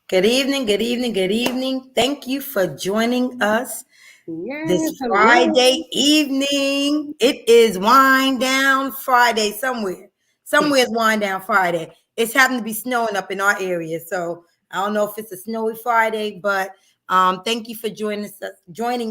Good evening, good evening, good evening. Thank you for joining us this Yes, hello. Friday evening. It is Wind Down Friday somewhere. Somewhere's Wind Down Friday. It's happened to be snowing up in our area, so I don't know if it's a snowy Friday, but thank you for joining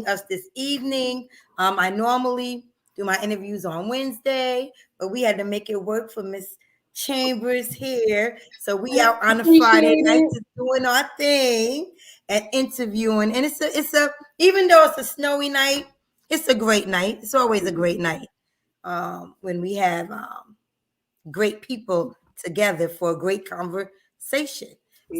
us this evening. I normally do my interviews on Wednesday, but we had to make it work for Miss Chambers here. So we out on a Friday Appreciate night it. just doing our thing and interviewing. And it's a even though it's a snowy night, it's a great night. It's always a great night when we have great people together for a great conversation.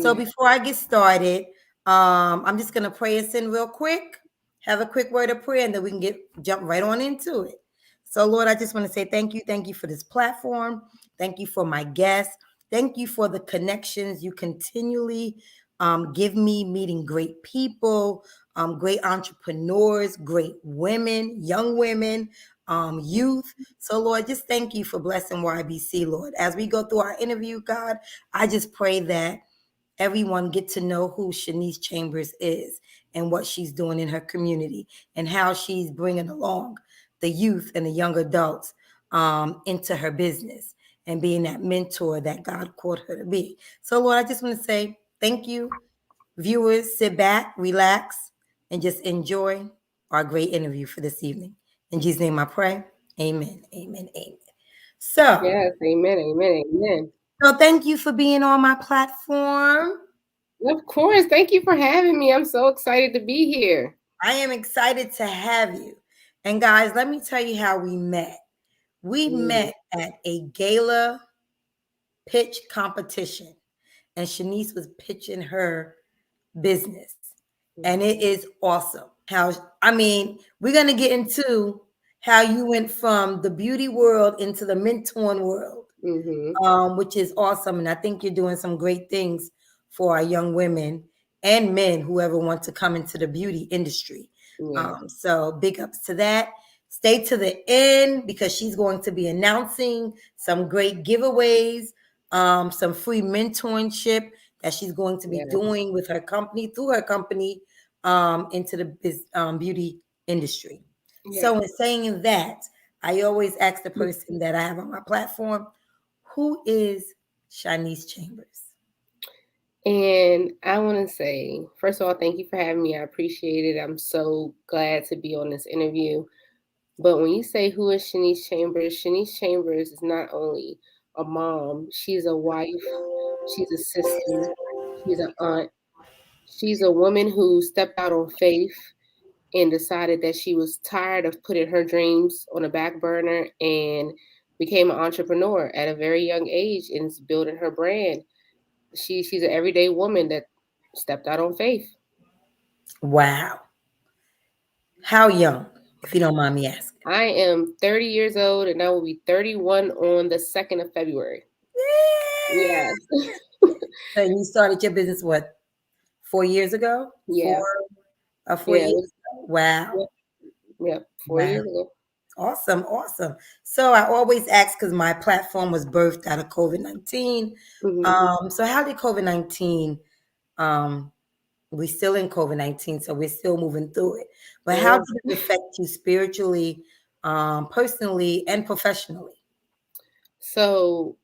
So Yeah. before I get started, I'm just gonna pray us in real quick, have a quick word of prayer, and then we can jump right on into it. So Lord, I just want to say thank you for this platform. Thank you for my guests. Thank you for the connections you continually give me, meeting great people, great entrepreneurs, great women, young women, youth. So, Lord, just thank you for blessing YBC, Lord. As we go through our interview, God, I just pray that everyone get to know who Shanyce Chambers is and what she's doing in her community and how she's bringing along the youth and the young adults into her business and being that mentor that God called her to be. So, Lord, I just want to say thank you. Viewers, sit back, relax, and just enjoy our great interview for this evening. In Jesus' name I pray. Amen. Amen. Amen. So, Yes, amen, amen, amen. so thank you for being on my platform. Of course. Thank you for having me. I'm so excited to be here. I am excited to have you. And guys, let me tell you how we met. We Mm, met at a gala pitch competition, and Shanice was pitching her business. And it is awesome. We're going to get into how you went from the beauty world into the mentoring world, mm-hmm. which is awesome. And I think you're doing some great things for our young women and men, whoever want to come into the beauty industry. Yeah. So big ups to that. Stay to the end because she's going to be announcing some great giveaways, some free mentorship that she's going to be Yeah. doing with her company, through her company, into the beauty industry. Yeah. So in saying that, I always ask the person that I have on my platform, who is Shanyce Chambers? And I want to say, first of all, thank you for having me. I appreciate it. I'm so glad to be on this interview. But when you say who is Shanyce Chambers is not only a mom, she's a wife, she's a sister, she's an aunt, she's a woman who stepped out on faith and decided that she was tired of putting her dreams on a back burner and became an entrepreneur at a very young age and is building her brand. She's an everyday woman that stepped out on faith. Wow. How young, if you don't mind me asking? I am 30 years old and I will be 31 on the 2nd of February. Yeah. Yes. So you started your business what, 4 years ago? Yeah. 4 years Yeah. ago? Wow. Yep. Yep. 4 years Wow. ago. Awesome. Awesome. So I always ask because my platform was birthed out of COVID-19. Hmm. So how did COVID-19 um we're still in COVID-19, so we're still moving through it. But how Yeah. did it affect you spiritually, personally, and professionally? So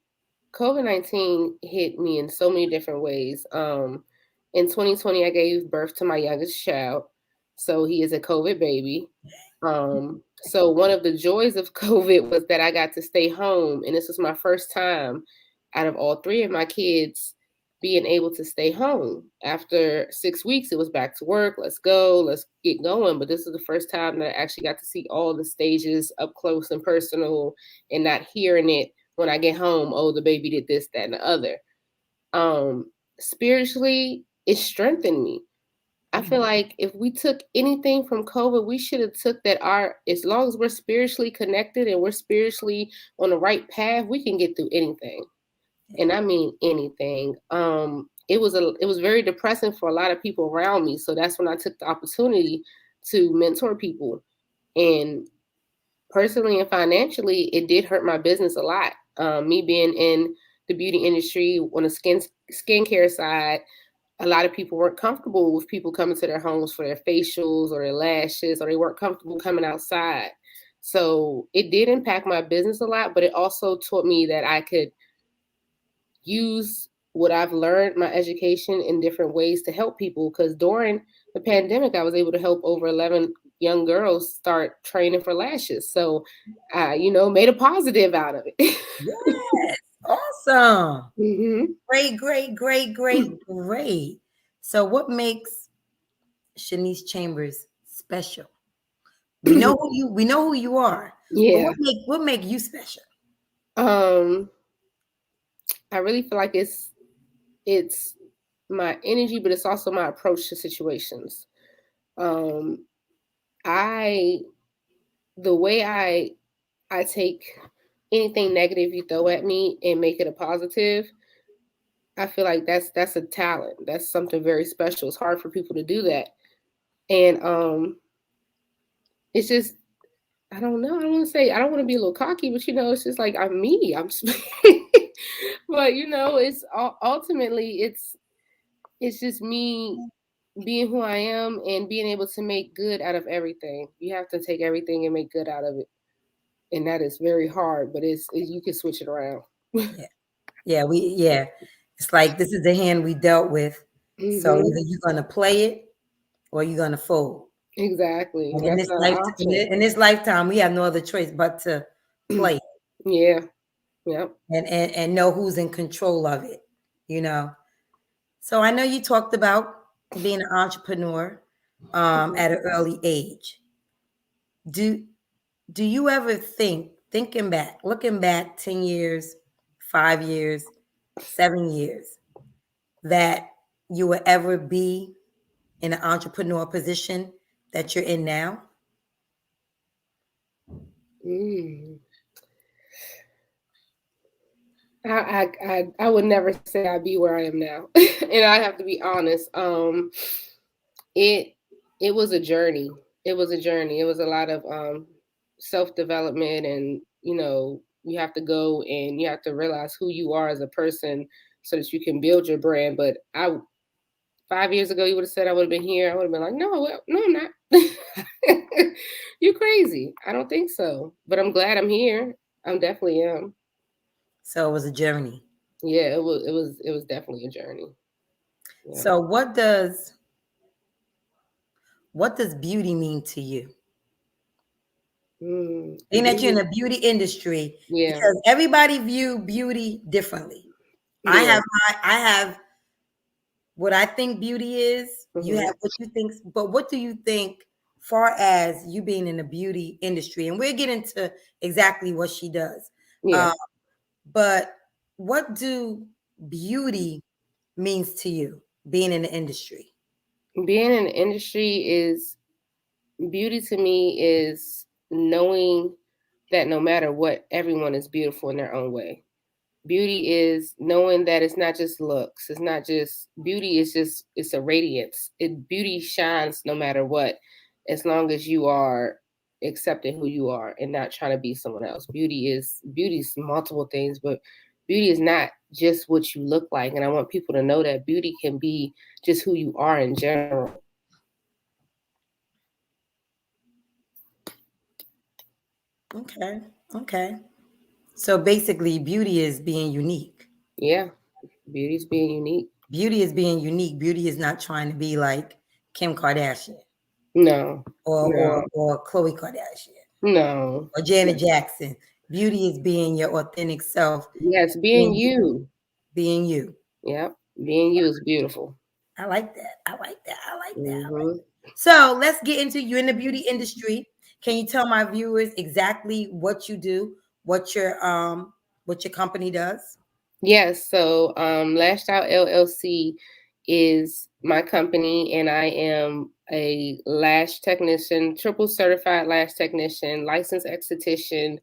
COVID-19 hit me in so many different ways. In 2020, I gave birth to my youngest child. So he is a COVID baby. So one of the joys of COVID was that I got to stay home. And this was my first time out of all three of my kids being able to stay home. After 6 weeks, it was back to work. Let's go, let's get going. But this is the first time that I actually got to see all the stages up close and personal and not hearing it when I get home. Oh, the baby did this, that, and the other. Spiritually, it strengthened me. I feel like if we took anything from COVID, we should have took that as long as we're spiritually connected and we're spiritually on the right path, we can get through anything. And I mean anything. It was very depressing for a lot of people around me. So that's when I took the opportunity to mentor people. And personally and financially, it did hurt my business a lot. Me being in the beauty industry on the skincare side, a lot of people weren't comfortable with people coming to their homes for their facials or their lashes, or they weren't comfortable coming outside. So it did impact my business a lot, but it also taught me that I could use what I've learned, my education, in different ways to help people. Because during the pandemic, I was able to help over 11 young girls start training for lashes. So I, made a positive out of it. Yes. Awesome. hmm Great, great, great, great, great. So what makes Shanyce Chambers special? We know who you are. But Yeah. what make you special? I really feel like it's my energy, but it's also my approach to situations. Um, I the way I take anything negative you throw at me and make it a positive. I feel like that's a talent. That's something very special. It's hard for people to do that, and it's just I don't know. I don't want to say I don't want to be a little cocky, but it's just like I'm me. But it's ultimately it's just me being who I am and being able to make good out of everything. You have to take everything and make good out of it, and that is very hard. But you can switch it around. Yeah. Yeah. It's like this is the hand we dealt with. So hmm either you're gonna play it or you're gonna fold. Exactly. And That's not an option. in this lifetime, we have no other choice but to play Yeah. Yep. and know who's in control of it, you know. So I know you talked about being an entrepreneur at an early age. Do do you ever thinking back, looking back 10 years, 5 years, 7 years, that you will ever be in an entrepreneur position that you're in now? Mm. I would never say I'd be where I am now, and I have to be honest. It it was a journey. It was a journey. It was a lot of self development, and you have to go and you have to realize who you are as a person so that you can build your brand. But 5 years ago, you would have said I would have been here. I would have been like, no, no, I'm not. You're crazy. I don't think so. But I'm glad I'm here. I'm definitely am. So it was a journey. Yeah, it was definitely a journey. Yeah. So what does beauty mean to you? Being that you're in Beauty. the beauty industry, Yeah. because everybody view beauty differently. Yeah. I have what I think beauty is. You hmm have what you think, but what do you think far as you being in the beauty industry? And we'll get into exactly what she does. Yeah. Um, but what do beauty means to you being in the industry? Being in the industry is beauty to me is knowing that no matter what, everyone is beautiful in their own way. Beauty is knowing that it's not just looks. It's not just beauty. It's a radiance. Beauty shines no matter what, as long as you are accepting who you are and not trying to be someone else. Beauty is multiple things, but beauty is not just what you look like. And I want people to know that beauty can be just who you are in general. Okay. Okay. So basically, beauty is being unique. Yeah, beauty's being unique. Beauty is being unique. Beauty is not trying to be like Kim Kardashian No, no, or Khloe Kardashian no. or Janet Jackson. Beauty is being your authentic self, Yes, being being you. being you. Yeah, being you is beautiful. I like that. I like that. I like that. hmm So let's get into you in the beauty industry. Can you tell my viewers exactly what you do, what your company does? Yes, so Lashed Out LLC is my company, and I am a lash technician, triple certified lash technician, licensed esthetician.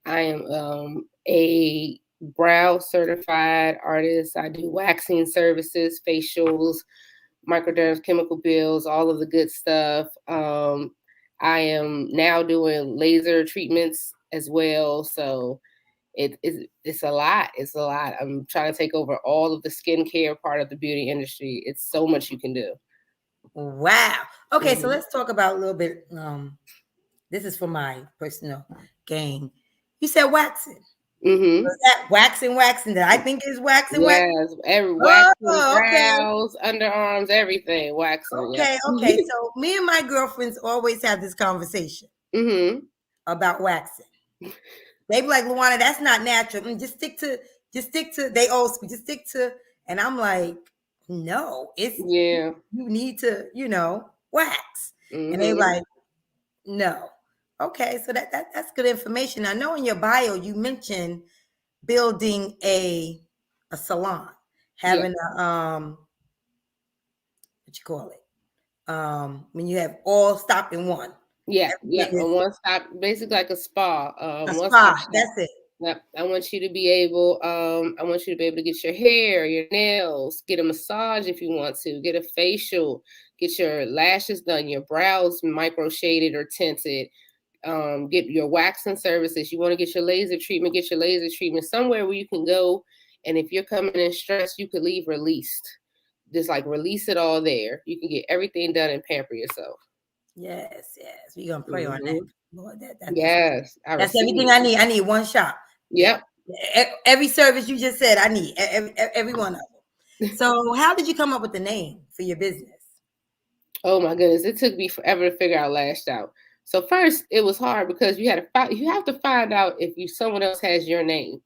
I am a brow certified artist. I do waxing services, facials, microderms, chemical peels, all of the good stuff. I am now doing laser treatments as well. So It's a lot. It's a lot. I'm trying to take over all of the skincare part of the beauty industry. It's so much you can do. Wow. Okay, so Mm-hmm. let's talk about a little bit. This is for my personal gain. You said waxing. Mm-hmm. Was that waxing that I think is waxing? Yes, every waxing, Oh, okay. brows, underarms, everything, waxing. Yep. Okay. So me and my girlfriends always have this conversation Mm-hmm. about waxing. They be like, Luana, that's not natural. Just stick to they old school, just stick to, and I'm like, no, it's Yeah. you need to, wax. And they Mm-hmm. like, no. Okay, so that's good information. I know in your bio you mentioned building a salon, Yeah. having a what you call it? When you have all stop in one. Yeah. Yep. Everything A is one stop, basically like a spa. a One stop spa. shop. That's it. Yep. I want you to be able. I want you to be able to get your hair, your nails, get a massage if you want to, get a facial, get your lashes done, your brows micro shaded or tinted. Get your waxing services. You want to get your laser treatment, get your laser treatment somewhere where you can go. And if you're coming in stressed, you could leave released. Just like release it all there. You can get everything done and pamper yourself. Yes. We're gonna pray on that. Mm-hmm. Lord, Yes, I that's receive. everything I need. I need one shop. Yep. Every service you just said, I need every one of them. So, how did you come up with the name for your business? Oh my goodness, it took me forever to figure out Lashed Out. So first, it was hard because you have to find out if someone else has your name,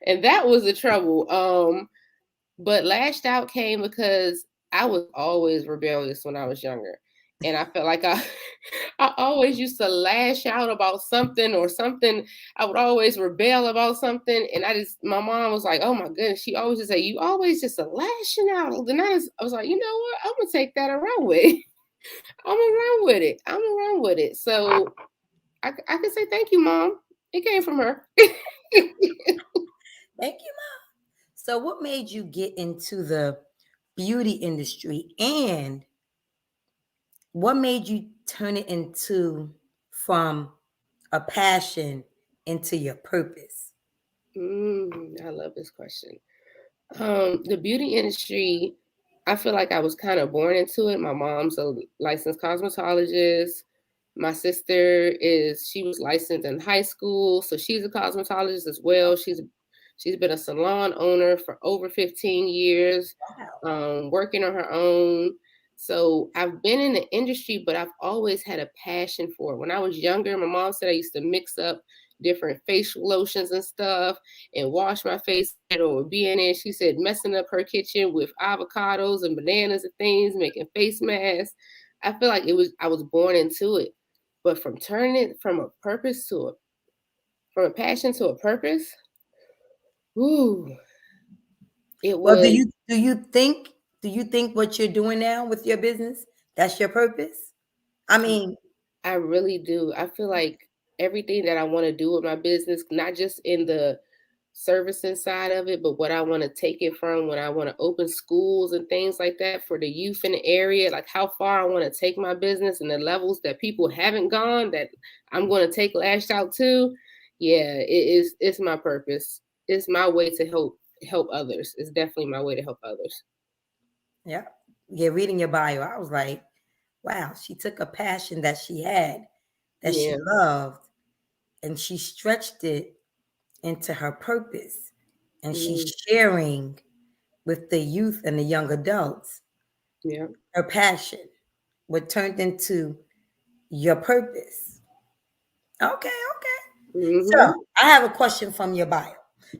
and that was the trouble. But Lashed Out came because I was always rebellious when I was younger. And I felt like I always used to lash out about something or something. I would always rebel about something. And my mom was like, oh my goodness. She always just say, you always just a lashing out. And I was like, you know what? I'm going to take that and run with it. I'm going to run with it. I'm going to run with it. So I can say, thank you, Mom. It came from her. Thank you, Mom. So, what made you get into the beauty industry, and what made you turn it from a passion into your purpose? I love this question. The beauty industry, I feel like I was kind of born into it. My mom's a licensed cosmetologist. My sister she was licensed in high school, so she's a cosmetologist as well. She's been a salon owner for over 15 years, working on her own. So I've been in the industry, but I've always had a passion for it. When I was younger, my mom said I used to mix up different facial lotions and stuff and wash my face or be in it. She said messing up her kitchen with avocados and bananas and things, making face masks. I feel like I was born into it. But from turning it from a passion to a purpose, ooh, it Well, was. do you think what you're doing now with your business, that's your purpose? I mean, I really do. I feel like everything that I want to do with my business, not just in the servicing side of it, but what I want to take it from when I want to open schools and things like that for the youth in the area, like how far I want to take my business and the levels that people haven't gone that I'm going to take Lashed Out to. Yeah, it's my purpose. It's my way to help others. It's definitely my way to help others. yeah. Reading your bio, I was like, wow, she took a passion that she had, that she loved, and she stretched it into her purpose. And she's sharing with the youth and the young adults her passion, what turned into your purpose. Okay. So I have a question from your bio.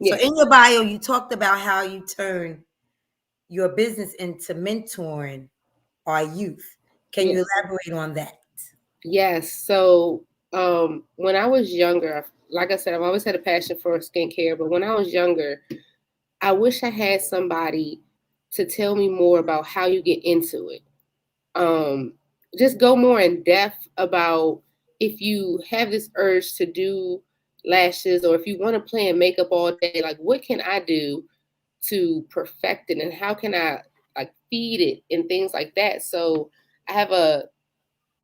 So in your bio, you talked about how you turn your business into mentoring our youth. Can you elaborate on that? Yes. So when I was younger, like I said, I've always had a passion for skincare, but when I was younger, I wish I had somebody to tell me more about how you get into it. Just go more in depth about if you have this urge to do lashes or if you want to play in makeup all day, like what can I do to perfect it and how can I like feed it and things like that. So I have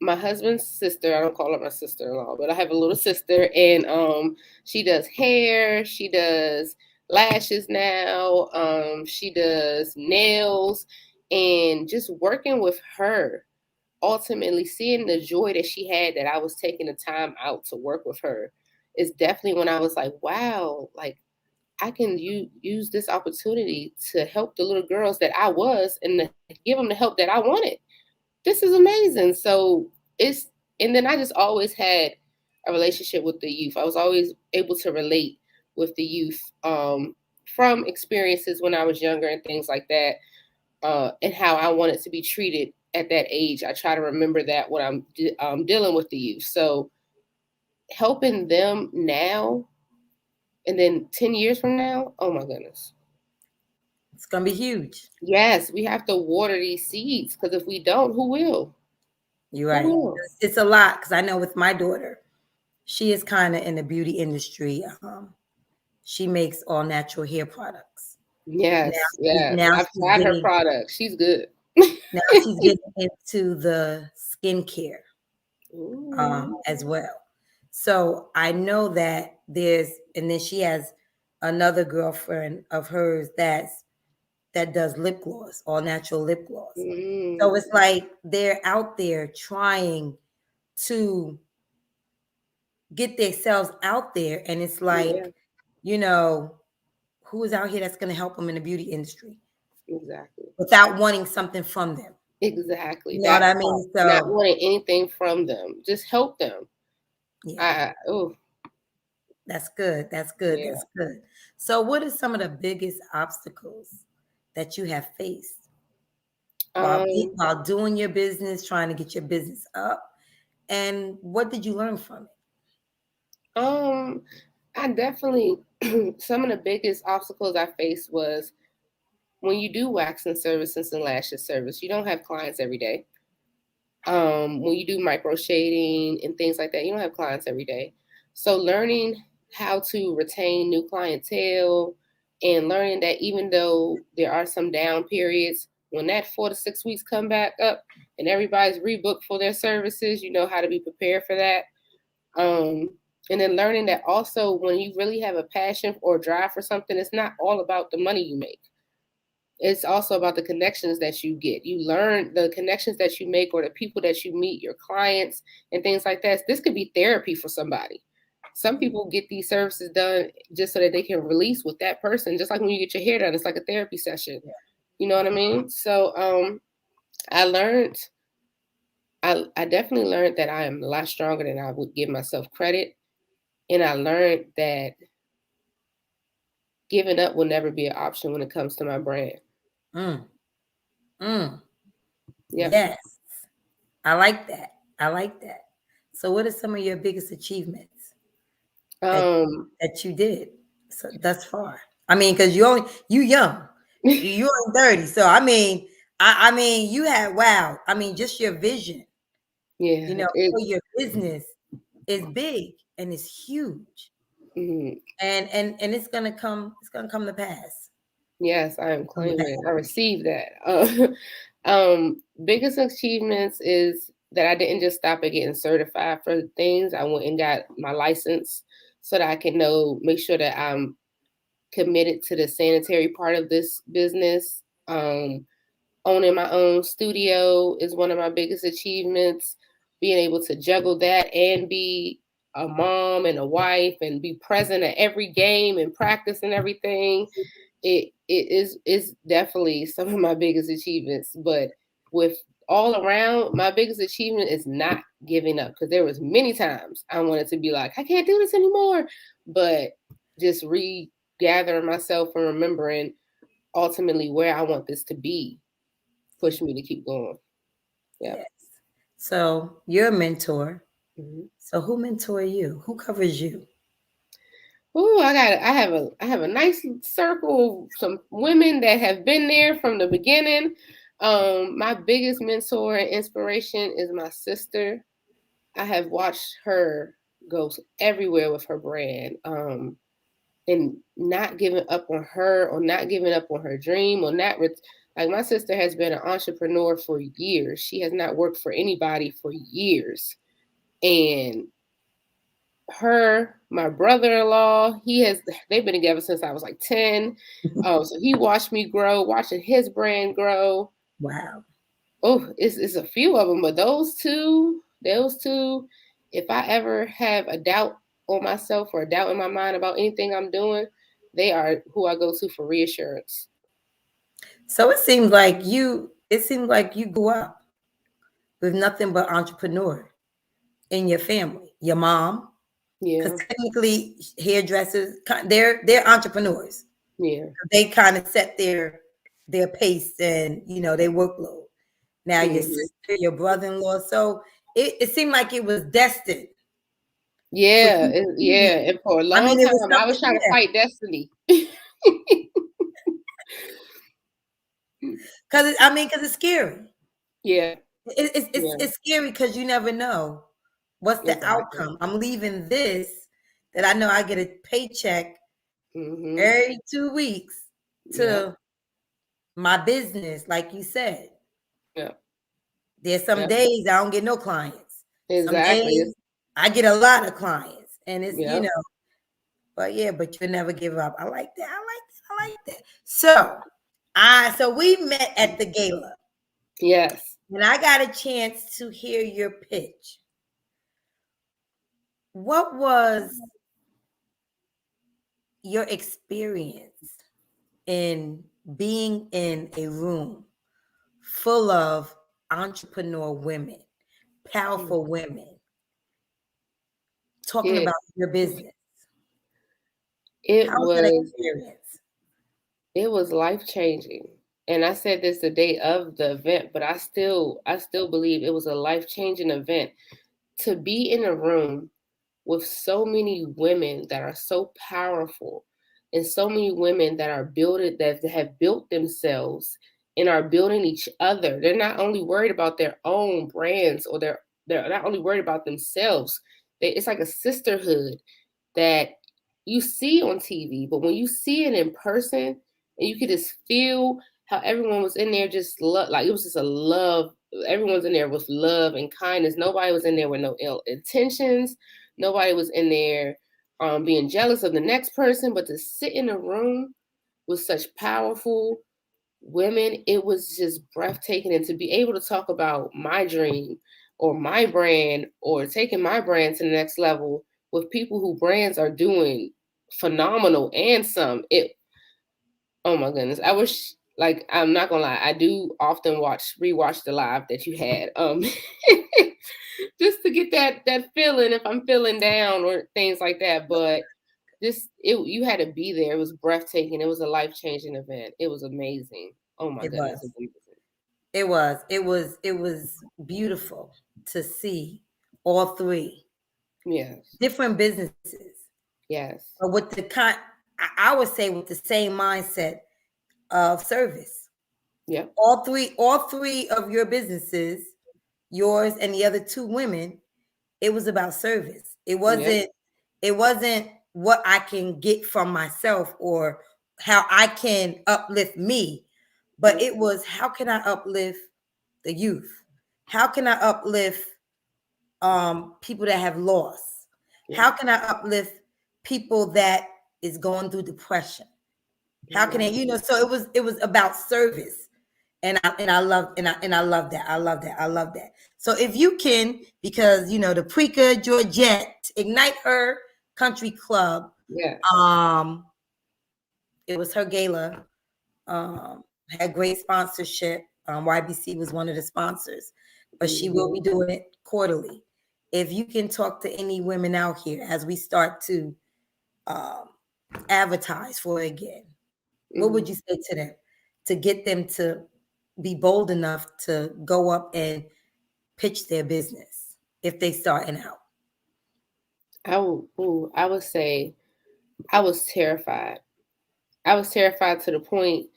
my husband's sister. I don't call her my sister-in-law, but I have a little sister, and she does hair, she does lashes now, she does nails, and just working with her, ultimately seeing the joy that she had that I was taking the time out to work with her is definitely when I was like, wow, like I can use this opportunity to help the little girls that I was and give them the help that I wanted. This is amazing. So it's, and then I just always had a relationship with the youth. I was always able to relate with the youth from experiences when I was younger and things like that, and how I wanted to be treated at that age. I try to remember that when I'm dealing with the youth. So helping them now and then 10 years from now, oh my goodness. It's gonna be huge. Yes, we have to water these seeds, because if we don't, who will? You're right. It's a lot, because I know with my daughter, she is kind of in the beauty industry. She makes all natural hair products. Yes, yes. Now I've she's tried her getting, product. She's good. now she's getting into the skincare as well. So I know that and then she has another girlfriend of hers that does lip gloss, all natural lip gloss. So it's like they're out there trying to get themselves out there, and it's like, who is out here that's going to help them in the beauty industry? Exactly. Without wanting something from them. Exactly. You know what I mean? So not wanting anything from them. Just help them. Yeah. That's good. That's good. Yeah. That's good. So what are some of the biggest obstacles that you have faced while doing your business, trying to get your business up? And what did you learn from it? I definitely, some of the biggest obstacles I faced was when you do waxing services and lashes service, you don't have clients every day. When you do micro shading and things like that, you don't have clients every day. So learning how to retain new clientele and learning that even though there are some down periods, when that 4 to 6 weeks come back up and everybody's rebooked for their services, you know how to be prepared for that. And then learning that also when you really have a passion or drive for something, it's not all about the money you make. It's also about the connections that you get. You learn the connections that you make or the people that you meet, your clients and things like that. This could be therapy for somebody. Some people get these services done just so that they can release with that person. Just like when you get your hair done, it's like a therapy session. You know what I mean? So I definitely learned that I am a lot stronger than I would give myself credit. And I learned that giving up will never be an option when it comes to my brand. Yeah. Yes. I like that. I like that. So what are some of your biggest achievements that you did thus far? I mean, because you young. You're 30. So I mean, I mean, you had I mean, just your vision. Yeah. For your business is big and it's huge. And it's gonna come to pass. Yes, I am claiming. I received that. Biggest achievements is that I didn't just stop at getting certified for things. I went and got my license so that I can make sure that I'm committed to the sanitary part of this business. Owning my own studio is one of my biggest achievements. Being able to juggle that and be a mom and a wife and be present at every game and practice and everything. It is definitely some of my biggest achievements. But with all around, my biggest achievement is not giving up, because there was many times I wanted to be like, I can't do this anymore. But just regathering myself and remembering ultimately where I want this to be pushed me to keep going. Yeah. Yes. So you're a mentor. So who mentor you? Who covers you? Oh, I have a nice circle of some women that have been there from the beginning. My biggest mentor and inspiration is my sister. I have watched her go everywhere with her brand, and not giving up on her, or not giving up on her dream, or not Like my sister has been an entrepreneur for years. She has not worked for anybody for years. And my brother-in-law, they've been together since I was like 10. So he watched me grow, watching his brand grow. Wow. Oh, it's a few of them, but those two, if I ever have a doubt on myself or a doubt in my mind about anything I'm doing, they are who I go to for reassurance. So it seems like you grew up with nothing but entrepreneur in your family. Your mom, Yeah. because technically hairdressers, they're entrepreneurs. Yeah. They kind of set their pace and their workload. Now your sister, your brother-in-law. So it seemed like it was destined. Yeah, and for a long it was time, I was trying to fight destiny. Because it's scary. Yeah, it's scary because you never know what's the outcome. I'm leaving this that I know I get a paycheck every 2 weeks to my business, like you said. Yeah. There's some days I don't get no clients. Exactly. Some days I get a lot of clients, and it's but you'll never give up. I like that. I like that. So we met at the gala. Yes. And I got a chance to hear your pitch. What was your experience in being in a room full of entrepreneur women, powerful women, talking about your business? It How was that experience? It was life-changing. And I said this the day of the event, but I still believe it was a life-changing event. To be in a room with so many women that are so powerful and so many women that have built themselves and are building each other. They're not only worried about their own brands, or they're not only worried about themselves. It's like a sisterhood that you see on TV, but when you see it in person, and you could just feel how everyone was in there, just love, like it was just a love. Everyone's in there with love and kindness. Nobody was in there with no ill intentions. Nobody was in there being jealous of the next person. But to sit in a room with such powerful women, it was just breathtaking. And to be able to talk about my dream or my brand or taking my brand to the next level with people who brands are doing phenomenal and some, oh my goodness. I wish, like, I'm not gonna lie, I do often rewatch the live that you had, just to get that feeling if I'm feeling down or things like that. But you had to be there. It was breathtaking. It was a life-changing event. It was amazing. Oh my goodness. It was beautiful to see all three. Yes. Different businesses. Yes. But with I would say with the same mindset of service. Yeah. All three of your businesses, yours and the other two women, it was about service. It wasn't what I can get from myself or how I can uplift me, but it was how can I uplift the youth? How can I uplift people that have lost? How can I uplift people that is going through depression? How can I, so it was about service. And I love that. I love that. So if you can, because the Preca Georgette Ignite Her Country Club, it was her gala, had great sponsorship. YBC was one of the sponsors, but she will be doing it quarterly. If you can talk to any women out here as we start to advertise for it again, what would you say to them to get them to be bold enough to go up and pitch their business if they starting out? I would say I was terrified. I was terrified to the point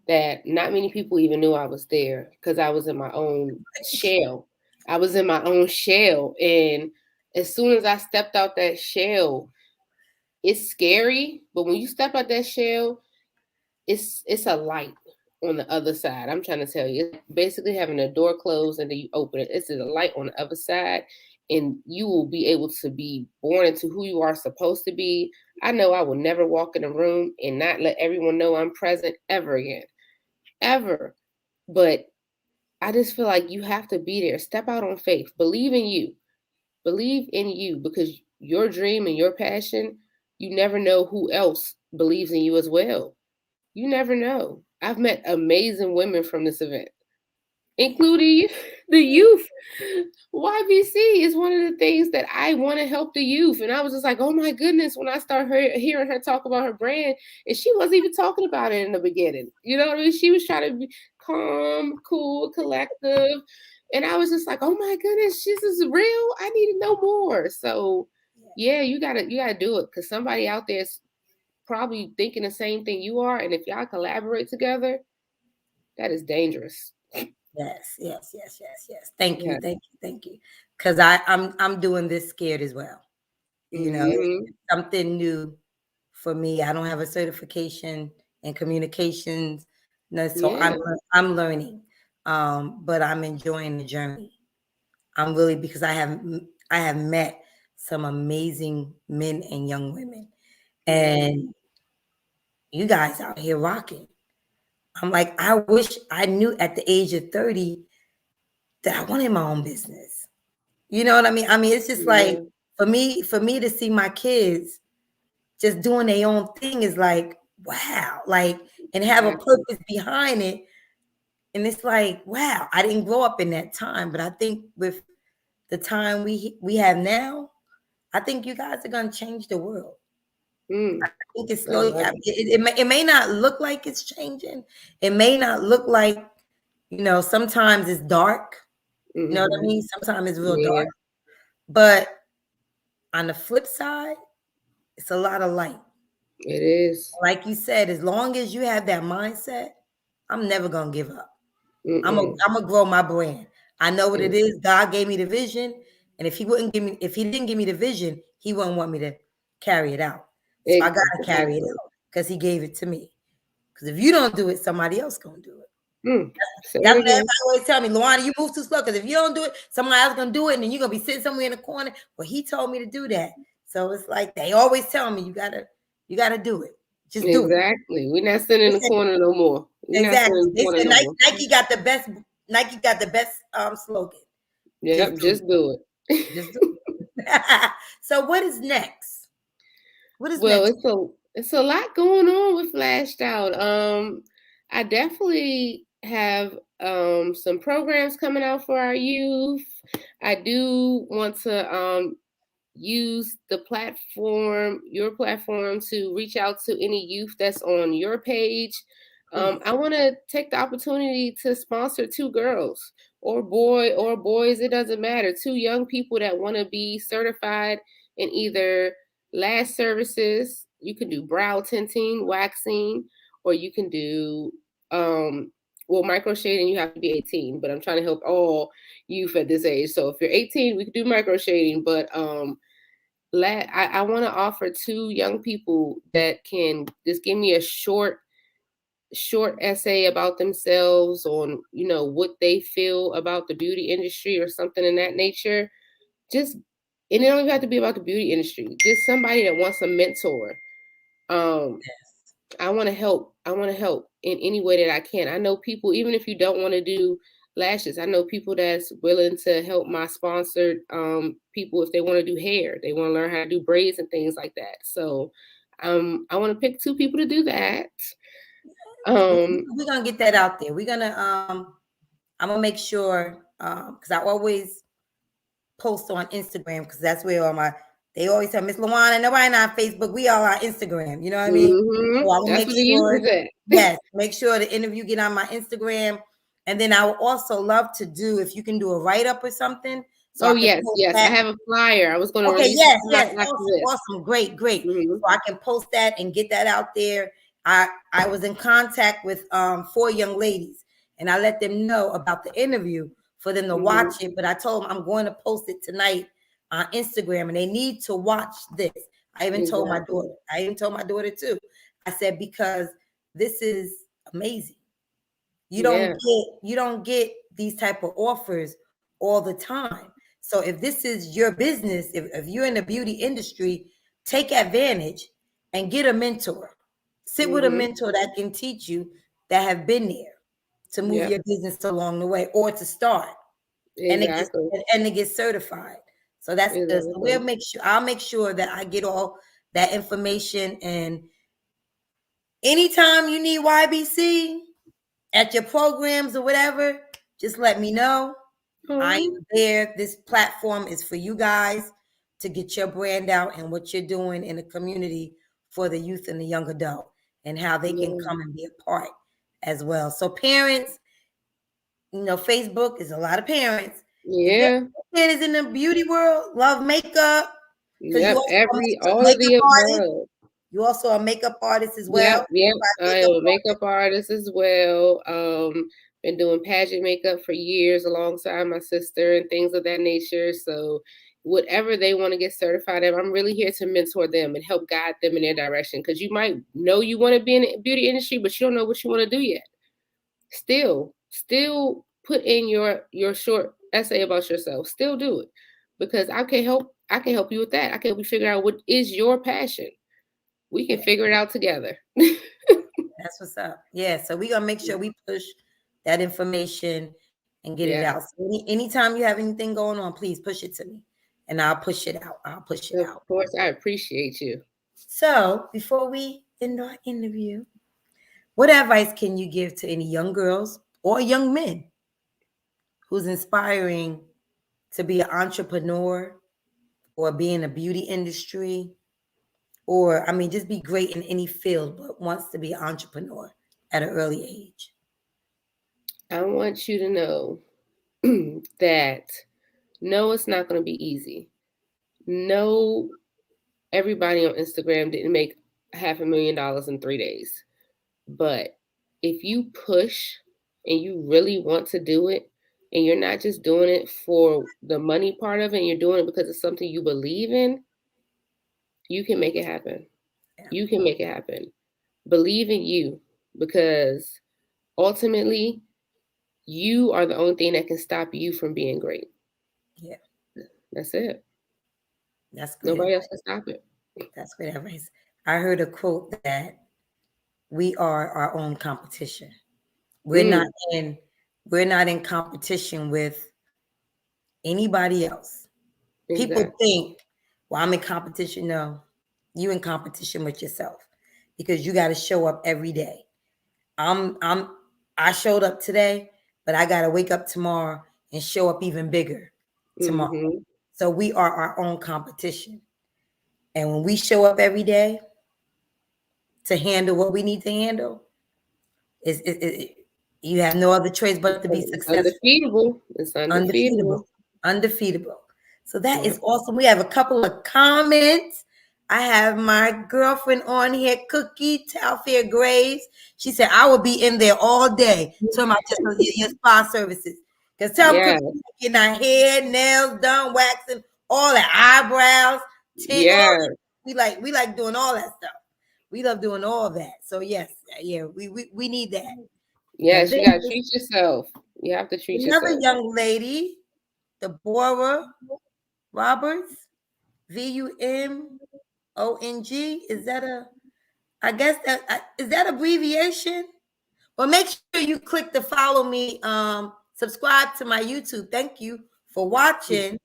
that not many people even knew I was there because I was in my own shell. I was in my own shell. And as soon as I stepped out that shell, it's scary. But when you step out that shell, it's a light. on the other side. I'm trying to tell you, it's basically having a door closed and then you open it. It's a light on the other side, and you will be able to be born into who you are supposed to be. I know I will never walk in a room and not let everyone know I'm present ever again, ever. But I just feel like you have to be there. Step out on faith. Believe in you. Believe in you, because your dream and your passion, you never know who else believes in you as well. You never know. I've met amazing women from this event, including the youth. YBC is one of the things that I want to help the youth. And I was just like, oh my goodness, when I started hearing her talk about her brand, and she wasn't even talking about it in the beginning. You know what I mean? She was trying to be calm, cool, collective. And I was just like, oh my goodness, this is real. I need to know more. So yeah, you gotta do it, because somebody out there is probably thinking the same thing you are. And if y'all collaborate together, that is dangerous. Yes. Thank you. Because I'm doing this scared as well. You know, it's something new for me. I don't have a certification in communications, no, so I'm learning, but I'm enjoying the journey. I'm really, because I have met some amazing men and young women, and you guys out here rocking. I'm like, I wish I knew at the age of 30 that I wanted my own business. You know what I mean? It's just like, for me to see my kids just doing their own thing is like, wow, like, and have a purpose behind it. And it's like, wow, I didn't grow up in that time, but I think with the time we have now, I think you guys are going to change the world. I think it's slowly, it may not look like it's changing. It may not look like, sometimes it's dark. You know what I mean? Sometimes it's real dark. But on the flip side, it's a lot of light. It is. Like you said, as long as you have that mindset, I'm never gonna give up. I'm gonna grow my brand. I know what it is. God gave me the vision, and if he didn't give me the vision, he wouldn't want me to carry it out. So I gotta carry it out because he gave it to me. Because if you don't do it, somebody else gonna do it. That's what everybody always tell me, Luana, you move too slow. Because if you don't do it, somebody else gonna do it, and then you're gonna be sitting somewhere in the corner. Well, he told me to do that. So it's like they always tell me, you gotta do it. Just do it. Exactly. We're not sitting in the corner no more. Exactly. They said Nike got the best. Nike got the best slogan. Yep, just do it. Just do it. So what is next? Next? It's a lot going on with Flashed Out. I definitely have some programs coming out for our youth. I do want to use your platform to reach out to any youth that's on your page. I want to take the opportunity to sponsor 2 girls or boys. It doesn't matter. 2 young people that want to be certified in either lash services. You can do brow tinting, waxing, or you can do micro shading. You have to be 18, but I'm trying to help all youth at this age. So if you're 18, we can do micro shading, but I want to offer 2 young people that can just give me a short essay about themselves on, what they feel about the beauty industry or something in that nature. And it don't even have to be about the beauty industry. Just somebody that wants a mentor. I want to help. In any way that I can. I know people, even if you don't want to do lashes, I know people that's willing to help my sponsored people if they want to do hair. They want to learn how to do braids and things like that. So I want to pick 2 people to do that. We're gonna get that out there. We're gonna I'm gonna make sure because I always post on Instagram, because that's where they always tell Miss Luana, nobody on Facebook, we all on Instagram. You know what I mean? So I will make sure yes, make sure the interview get on my Instagram. And then I would also love to do, if you can do a write-up or something. So yes. I have a flyer. I was going to release awesome. Great. So I can post that and get that out there. I was in contact with 4 young ladies, and I let them know about the interview for them to watch it. But I told them I'm going to post it tonight on Instagram, and they need to watch this. I even told my daughter. I even told my daughter too. I said, because this is amazing. You don't get these type of offers all the time. So if this is your business, if you're in the beauty industry, take advantage and get a mentor. Sit with a mentor that can teach you, that have been there to move your business along the way, or to start and to get certified. So that's good. So I'll make sure that I get all that information. And anytime you need YBC at your programs or whatever, just let me know. I am there. This platform is for you guys to get your brand out and what you're doing in the community for the youth and the young adult, and how they can come and be a part as well. So parents, Facebook is a lot of parents. Yeah. If your kid is in the beauty world, love makeup, because all of the above. You also a makeup artist as well. Yep. I am a makeup artist as well. Been doing pageant makeup for years alongside my sister and things of that nature. So whatever they want to get certified in, I'm really here to mentor them and help guide them in their direction. Because you might know you want to be in the beauty industry, but you don't know what you want to do yet. Still put in your short essay about yourself. Still do it, because I can help you with that. I can help you figure out what is your passion. We can figure it out together. That's what's up. Yeah. So we're gonna make sure we push that information and get it out. So anytime you have anything going on, please push it to me and I'll push it out. Of course, I appreciate you. So before we end our interview, what advice can you give to any young girls or young men who's inspiring to be an entrepreneur or be in the beauty industry, or just be great in any field, but wants to be an entrepreneur at an early age? I want you to know that no, it's not going to be easy. No, everybody on Instagram didn't make $500,000 in 3 days. But if you push and you really want to do it, and you're not just doing it for the money part of it, and you're doing it because it's something you believe in, you can make it happen. Yeah. You can make it happen. Believe in you, because ultimately you are the only thing that can stop you from being great. Yeah. That's it. That's good. Nobody else can stop it. That's good advice. I heard a quote that we are our own competition. We're not in competition with anybody else. Exactly. People think, well, I'm in competition. No, you in competition with yourself, because you got to show up every day. I showed up today, but I got to wake up tomorrow and show up even bigger tomorrow. Mm-hmm. So we are our own competition. And when we show up every day to handle what we need to handle, you have no other choice but to be successful. It's undefeatable. So that is awesome. We have a couple of comments. I have my girlfriend on here, Cookie Talfair Graves. She said, I will be in there all day talking about just your spa services. Because tell them, Cookie, getting our hair, nails done, waxing, all the eyebrows. We like doing all that stuff. We love doing all that. So yes, we need that. Yes, you gotta treat yourself. You have to treat yourself. Another young lady, Deborah Roberts, VUMONG. Is that is that abbreviation? Well, make sure you click the follow me, subscribe to my YouTube. Thank you for watching.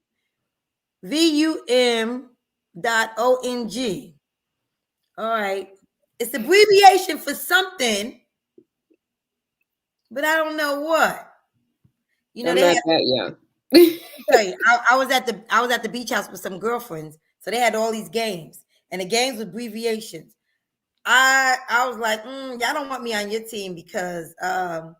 VUM.ONG. All right. It's abbreviation for something, but I don't know what. I'm not that young. I was at the beach house with some girlfriends, so they had all these games, and the games with abbreviations. I was like, y'all don't want me on your team because I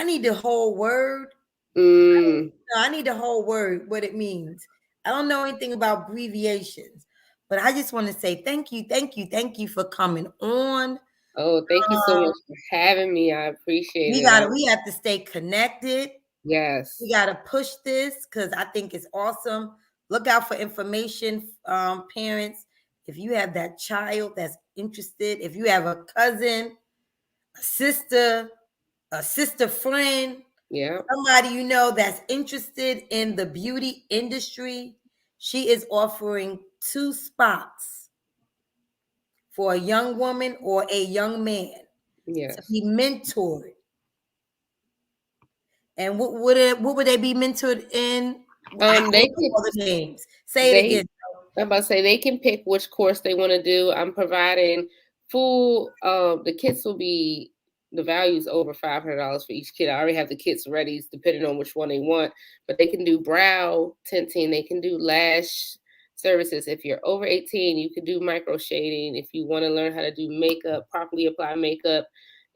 need the whole word. I need the whole word, what it means. I don't know anything about abbreviations, but I just want to say thank you for coming on. Oh, thank you so much for having me. I appreciate it. We have to stay connected. Yes. We got to push this because I think it's awesome. Look out for information, parents. If you have that child that's interested, if you have a cousin, a sister, a sister friend, Yeah. somebody you know that's interested in the beauty industry, she is offering 2 spots for a young woman or a young man to Yes. be mentored. And what would they be mentored in? I They don't know could all the names. Say it they again. I'm about to say they can pick which course they want to do. I'm providing full. The kits will be the value's over $500 for each kit. I already have the kits ready, depending on which one they want. But they can do brow tinting. They can do lash services. If you're over 18, you can do micro shading. If you want to learn how to do makeup, properly apply makeup,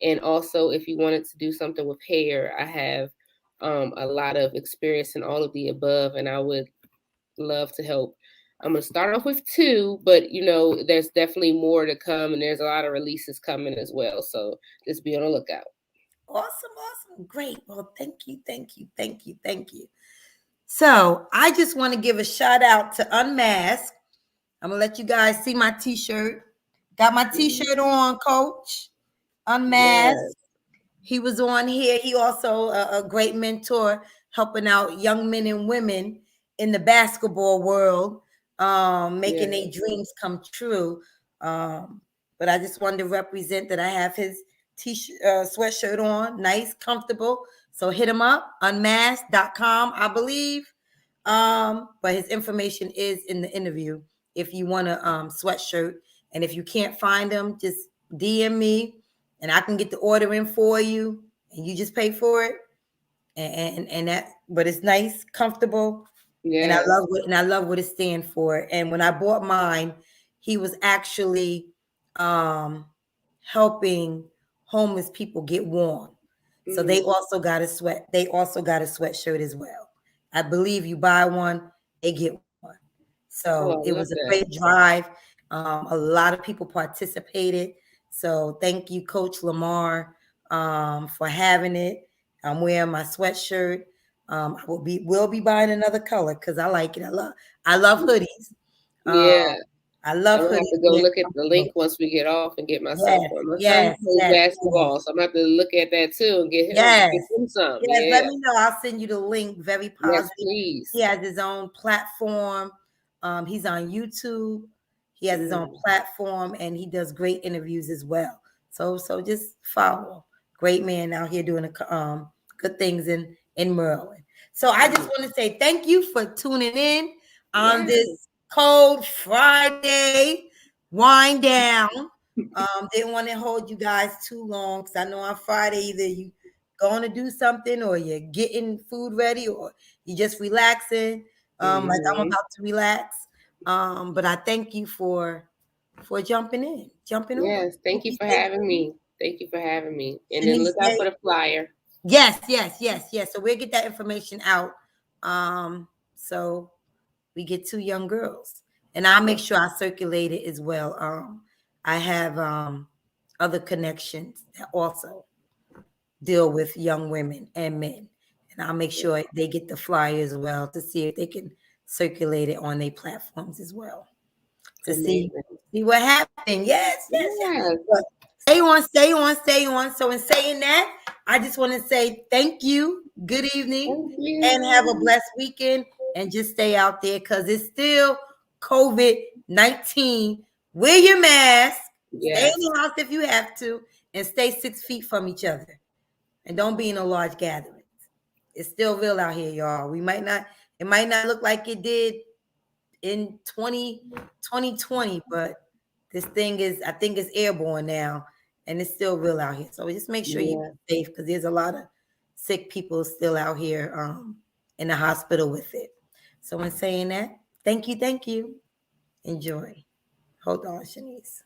and also if you wanted to do something with hair, I have a lot of experience in all of the above, and I would love to help. I'm gonna start off with 2, but there's definitely more to come, and there's a lot of releases coming as well. So just be on the lookout. Awesome. Great. Well, thank you. So I just want to give a shout out to Unmask. I'm gonna let you guys see my t-shirt. Got my t-shirt on, Coach. Unmasked. Yes, He was on here. He also a great mentor, helping out young men and women in the basketball world, making their yes, dreams come true. But I just wanted to represent that I have his t-shirt, sweatshirt on, nice, comfortable. So hit him up, unmasked.com, I believe. But his information is in the interview if you want a sweatshirt. And if you can't find him, just DM me and I can get the order in for you and you just pay for it. And that, but it's nice, comfortable, and yes. I love what it stands for. And when I bought mine, he was actually um helping homeless people get warm. So they Mm. also got a sweat. They also got a sweatshirt as well. I believe you buy one, they get one. So Oh, it I was love a that. great drive. A lot of people participated. So thank you, Coach Lamar, for having it. I'm wearing my sweatshirt. I will be buying another color because I like it. I love hoodies. Um, Yeah, I I'm love gonna have hoodies to go being look at the comfortable. link once we get off and get myself Yes, one. My son yes, plays yes, yes. basketball, so I'm gonna have to look at that too and get Yes. him some. Yes, Yeah. let me know. I'll send you the link. Very Yes, positive. He please. has his own platform. He's on YouTube. He has his own Mm. platform and he does great interviews as well. So just follow. Great man out here doing good things in Maryland. So I just Mm. want to say thank you for tuning in on Yes. this cold Friday wind down. Didn't want to hold you guys too long because I know on Friday either you going to do something or you're getting food ready or you're just relaxing, like I'm Hmm. about to relax. But I thank you for jumping on. Yes, thank you for Thank having you. me. Thank you for having me. And then Shanice, look out for the flyer. yes. So we'll get that information out. So we get 2 young girls. And I'll make sure I circulate it as well. I have other connections that also deal with young women and men. And I'll make sure they get the flyer as well to see if they can circulate it on their platforms as well to Amazing. see what happened. Yes. Yes. But stay on. So in saying that, I just want to say thank you, good evening, Thank and have a you. blessed weekend. And just stay out there because it's still COVID-19. Wear your mask, stay in Yes. the house if you have to, and stay 6 feet from each other. And don't be in a large gathering. It's still real out here, y'all. It might not look like it did in 2020, but this thing is, I think it's airborne now, and it's still real out here. So just make sure you're Yeah. safe because there's a lot of sick people still out here in the hospital with it. So in saying that, thank you. Enjoy. Hold on, Shanice.